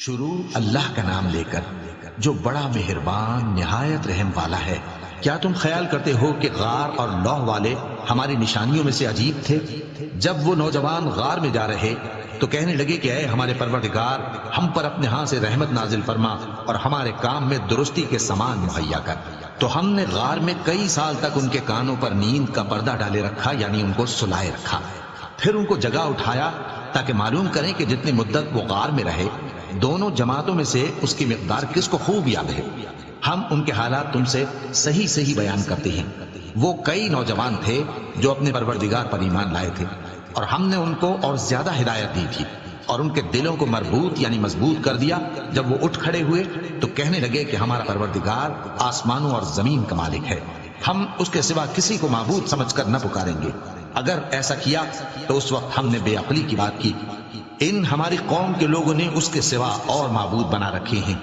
شروع اللہ کا نام لے کر جو بڑا مہربان نہایت رحم والا ہے۔ کیا تم خیال کرتے ہو کہ غار اور لوح والے ہماری نشانیوں میں سے عجیب تھے؟ جب وہ نوجوان غار میں جا رہے تو کہنے لگے کہ اے ہمارے پروردگار، ہم پر اپنے ہاں سے رحمت نازل فرما اور ہمارے کام میں درستی کے سامان مہیا کر۔ تو ہم نے غار میں کئی سال تک ان کے کانوں پر نیند کا پردہ ڈالے رکھا، یعنی ان کو سلائے رکھا۔ پھر ان کو جگہ اٹھایا تاکہ معلوم کریں کہ جتنی مدت وہ غار میں رہے دونوں جماعتوں میں سے اس کی مقدار کس کو خوب یاد ہے۔ ہم ان کے حالات تم سے صحیح صحیح بیان کرتے ہیں۔ وہ کئی نوجوان تھے جو اپنے پروردگار پر ایمان لائے تھے، اور ہم نے ان کو اور زیادہ ہدایت دی تھی اور ان کے دلوں کو مربوط یعنی مضبوط کر دیا۔ جب وہ اٹھ کھڑے ہوئے تو کہنے لگے کہ ہمارا پروردگار آسمانوں اور زمین کا مالک ہے، ہم اس کے سوا کسی کو معبود سمجھ کر نہ پکاریں گے۔ اگر ایسا کیا تو اس وقت ہم نے بے عقلی کی بات کی۔ ان ہماری قوم کے لوگوں نے اس کے سوا اور معبود بنا رکھے ہیں،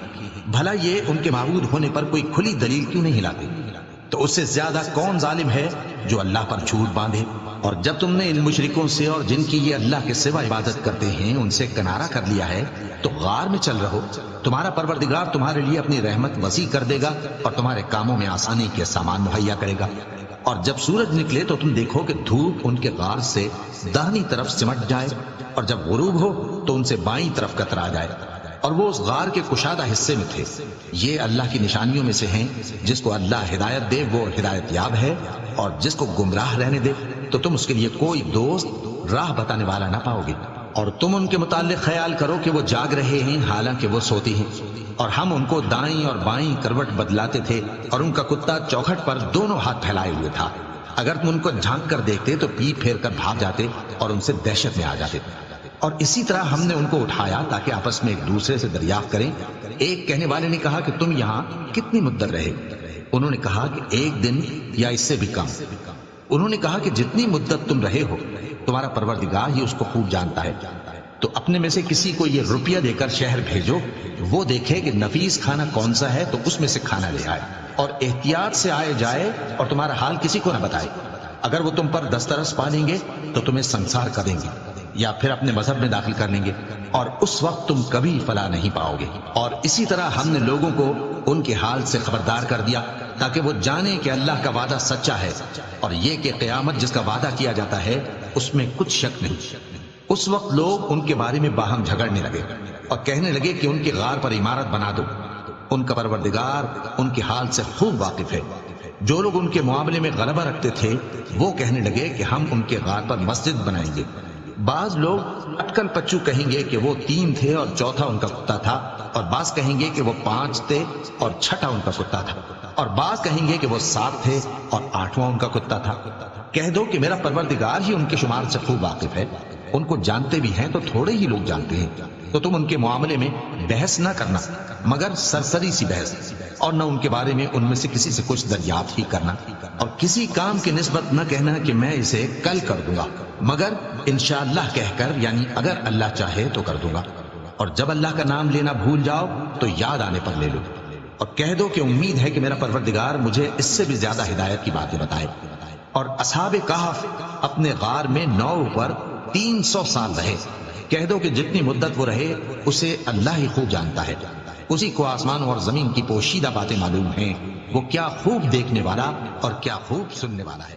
بھلا یہ ان کے معبود ہونے پر کوئی کھلی دلیل کیوں نہیں لاتے؟ تو اس سے زیادہ کون ظالم ہے جو اللہ پر جھوٹ باندھے؟ اور جب تم نے ان مشرکوں سے اور جن کی یہ اللہ کے سوا عبادت کرتے ہیں ان سے کنارہ کر لیا ہے تو غار میں چل رہو، تمہارا پروردگار تمہارے لیے اپنی رحمت وسیع کر دے گا اور تمہارے کاموں میں آسانی کے سامان مہیا کرے گا۔ اور جب سورج نکلے تو تم دیکھو کہ دھوپ ان کے غار سے داہنی طرف سمٹ جائے، اور جب غروب ہو تو ان سے بائیں طرف کترا جائے، اور وہ اس غار کے کشادہ حصے میں تھے۔ یہ اللہ کی نشانیوں میں سے ہیں، جس کو اللہ ہدایت دے وہ ہدایت یاب ہے، اور جس کو گمراہ رہنے دے تو تم اس کے لیے کوئی دوست راہ بتانے والا نہ پاؤ گے۔ اور تم ان کے متعلق خیال کرو کہ وہ جاگ رہے ہیں حالانکہ وہ سوتی ہیں، اور ہم ان کو دائیں اور بائیں کروٹ بدلاتے تھے، اور ان کا کتا چوکھٹ پر دونوں ہاتھ پھیلائے ہوئے تھا۔ اگر تم ان کو جھانک کر دیکھتے تو پیٹ پھیر کر بھاگ جاتے اور ان سے دہشت میں آ جاتے۔ اور اسی طرح ہم نے ان کو اٹھایا تاکہ آپس میں ایک دوسرے سے دریافت کریں۔ ایک کہنے والے نے کہا کہ تم یہاں کتنی مدت رہے؟ انہوں نے کہا کہ ایک دن یا اس سے بھی کم۔ انہوں نے کہا کہ جتنی مدت تم رہے ہو تمہارا پروردگار ہی اس کو خوب جانتا ہے۔ تو اپنے میں سے کسی کو یہ روپیہ دے کر شہر بھیجو، وہ دیکھے کہ نفیس کھانا کون سا ہے تو اس میں سے کھانا لے آئے، اور احتیاط سے آئے جائے اور تمہارا حال کسی کو نہ بتائے۔ اگر وہ تم پر دسترس پا لیں گے تو تمہیں سنسار کر دیں گے یا پھر اپنے مذہب میں داخل کر لیں گے، اور اس وقت تم کبھی فلاح نہیں پاؤ گے۔ اور اسی طرح ہم نے لوگوں کو ان کے حال سے خبردار کر دیا تاکہ وہ جانے کہ اللہ کا وعدہ سچا ہے، اور یہ کہ قیامت جس کا وعدہ کیا جاتا ہے اس میں کچھ شک نہیں۔ اس وقت لوگ ان کے بارے میں باہم جھگڑنے لگے اور کہنے لگے کہ ان کے غار پر عمارت بنا دو۔ ان کا پروردگار ان کے حال سے خوب واقف ہے۔ جو لوگ ان کے معاملے میں غلبہ رکھتے تھے وہ کہنے لگے کہ ہم ان کے غار پر مسجد بنائیں گے۔ بعض لوگ اٹکل پچو کہیں گے کہ وہ 3 تھے اور چوتھا ان کا کتا تھا، اور بعض کہیں گے کہ وہ 5 تھے اور چھٹا ان کا کتا تھا، اور بعض کہیں گے کہ وہ 7 تھے اور 8واں ان کا کتا تھا۔ کہہ دو کہ میرا پروردگار ہی ان کے شمار سے خوب واقف ہے، ان کو جانتے بھی ہیں تو تھوڑے ہی لوگ جانتے ہیں۔ تو تم ان کے معاملے میں بحث نہ کرنا مگر سرسری سی بحث، اور نہ ان کے بارے میں ان میں سے کسی سے کچھ دریافت ہی کرنا، اور کسی کام کی نسبت نہ کہنا کہ میں اسے کل کر دوں گا، مگر انشاءاللہ کہہ کر، یعنی اگر اللہ چاہے تو کر دوں گا۔ اور جب اللہ کا نام لینا بھول جاؤ تو یاد آنے پر لے لو، اور کہہ دو کہ امید ہے کہ میرا پروردگار مجھے اس سے بھی زیادہ ہدایت کی باتیں بتائے۔ اور اصحاب کہف اپنے غار میں 9 پر 300 سال رہے۔ کہہ دو کہ جتنی مدت وہ رہے اسے اللہ ہی خوب جانتا ہے، اسی کو آسمانوں اور زمین کی پوشیدہ باتیں معلوم ہیں، وہ کیا خوب دیکھنے والا اور کیا خوب سننے والا ہے۔